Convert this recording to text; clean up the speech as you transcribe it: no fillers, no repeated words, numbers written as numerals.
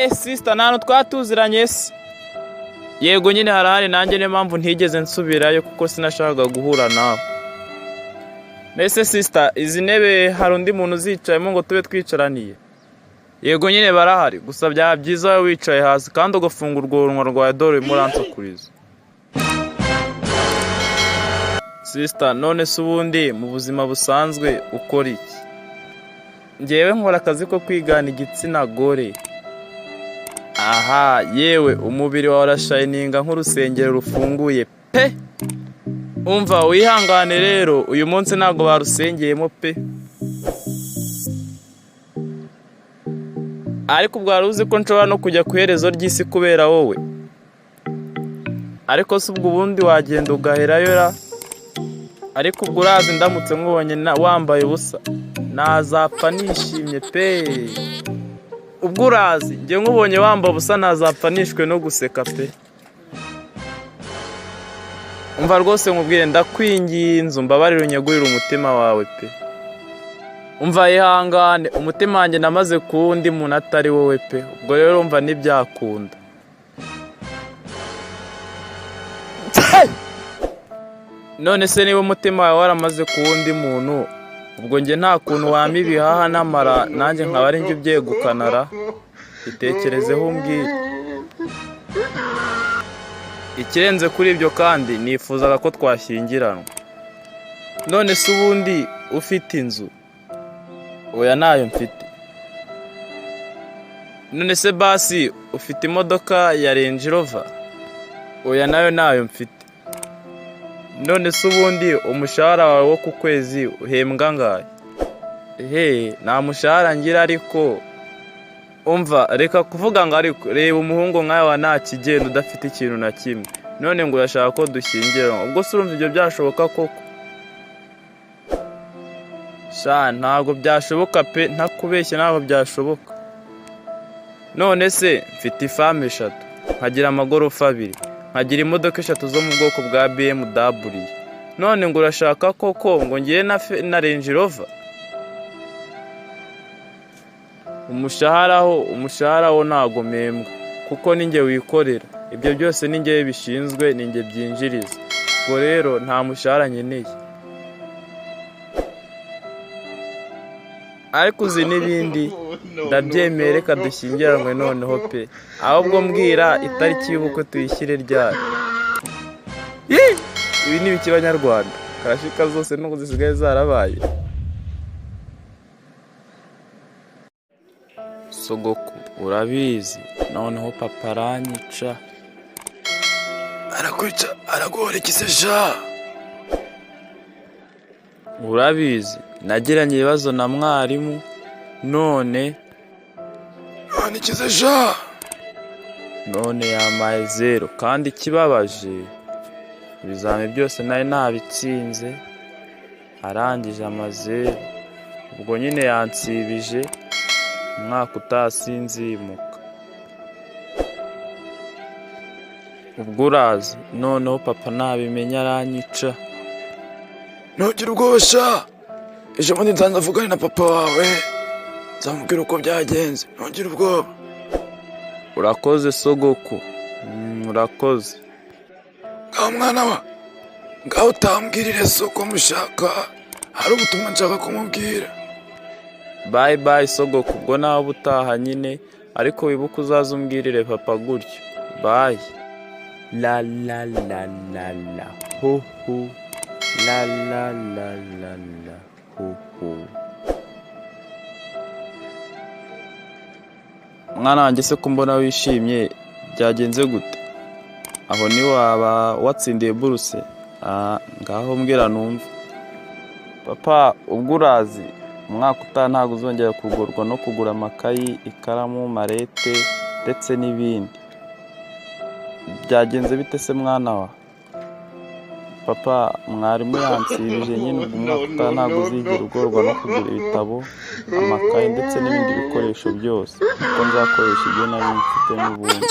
sister nano twatuziranye se. Yego nyine harahari nanjye niyo mpamvu ntigeze nsubirayo kuko sinashakaga guhura nawe. Nese sister izi ntebe hari undi muntu uzicayemo ngo tube twicaraniye? Yego nyine barahari gusa byaba byiza wicaye hasi kandi ugafungura urunwa rwawe dore muransakuriza. Sister none se ubundi mu buzima busanzwe ukora iki? Ngewe nkora akazi ko kwigana igitsina gore. Aha yewe umubiri wawe urashininga nk'urusengero rufunguye pe. Umva wihangane rero uyu munsi ntago barusengeyemo pe. Ariko ubwo uzi ko nshobora no kujya ku iherezo ry'isi kubera wowe. Ariko se ubwo ubundi wagenda ugaherayo ra. Ariko ubwo urazi ndamutse nkubonye wambaye ubusa nazapfa nishimye pe. Ubwo urazi nge nkubonye wambaye ubusa nazapfa nishwe no guseka pe. Umva rwose nkubwire ndakwinginze umbabarire unyegurire umutima wawe pe. Umva ihangane umutima wanjye namaze kuwundi muntu atari wowe pe. Ubwo rero umva ntibyakunda. None se niba umutima wawe waramaze kuwundi muntu ubwo nge nta kuntu wama ibihaha n'amara nanjye nkaba ari njye ubyegukanara. Itekerezeho umbwire. Ikirenze kuri ibyo kandi nifuzaga ko twashyingiranwa. None se ubundi ufite inzu? Oya nayo mfite. None se basi ufite imodoka ya Range Rover? Oya nayo mfite. None se ubundi umushahara wawe wo ku kwezi uhembwa ngahe? Nta mushahara ngira ariko umva reka kuvuga ngo ariko reba umuhungu nkawe wa nta kigenda udafite ikintu na kimwe. None ngo urashaka ko dushyingiranwa. Ubwo se urumva ibyo byashoboka koko? Sha ntabwo byashoboka pe ntakubeshye ntabwo byashoboka. None se mfite ifamu 3 nkagira amagorofa 2 nkagira imodoka 3 zo mu bwoko bwa BMW. None ngo urashaka koko ngo ngiye na Range Rover? Umushahara wo ntago mpembwa kuko ninjye wikorera. Ibyo byose ninjye bishinzwe ninjye byinjiriza. Ubwo rero nta mushahara nkeneye. Ariko uzi n'ibindi ndabyemere reka dushyingiranwe noneho pe. Ahubwo mbwira itariki y'ubukwe tuyishyire ryari. Ibi ni ibiki Banyarwanda karashika zose nuko zisigaye zarabaye. Sogoko urabizi noneho papa aranyica. Arakwica aragora ikiseja. Urabizi nagiranye ibibazo na mwarimu none ikiseja. None yamaye 0 kandi kibabaje ibizame byose nari nabitsinze arangije amaze. Ubwo nyine yansibije umwaka utasinzimuka. Ubwo urazi noneho papa nabimenya aranyica. Ntugire ubwoba sha ejo bundi nzavugana na papa wawe nzamubwira uko byagenze. Ntugire ubwoba. Urakoze sogoko. Urakoze. Ngaho mwana wa ngaho utambwirire soko mushaka hari ubutumwa nshaka kumubwira. Bye sogoko ubwo nawe butaha nyine ariko wibuka uzaza umbwirire papa gutyo. Bye. La ho ho la ho ho. Mwana wanjye se kumbona wishimye byagenze gute? Aho ni waba watsindiye buruse? Ngaho mbwira numva. Papa ubwo urazi umwaka utaha ntago uzongera kugurwa no kugura amakayi, ikaramu, marete ndetse n'ibindi. Byagenze bite se mwana wa? Papa mwarimu yansibije nyine umwaka utaha ntago uzigera ugorwa no kugura ibitabo, amakayi ndetse n'ibindi bikoresho byose kuko nzakoresha ibyo nari mfite n'ubundi.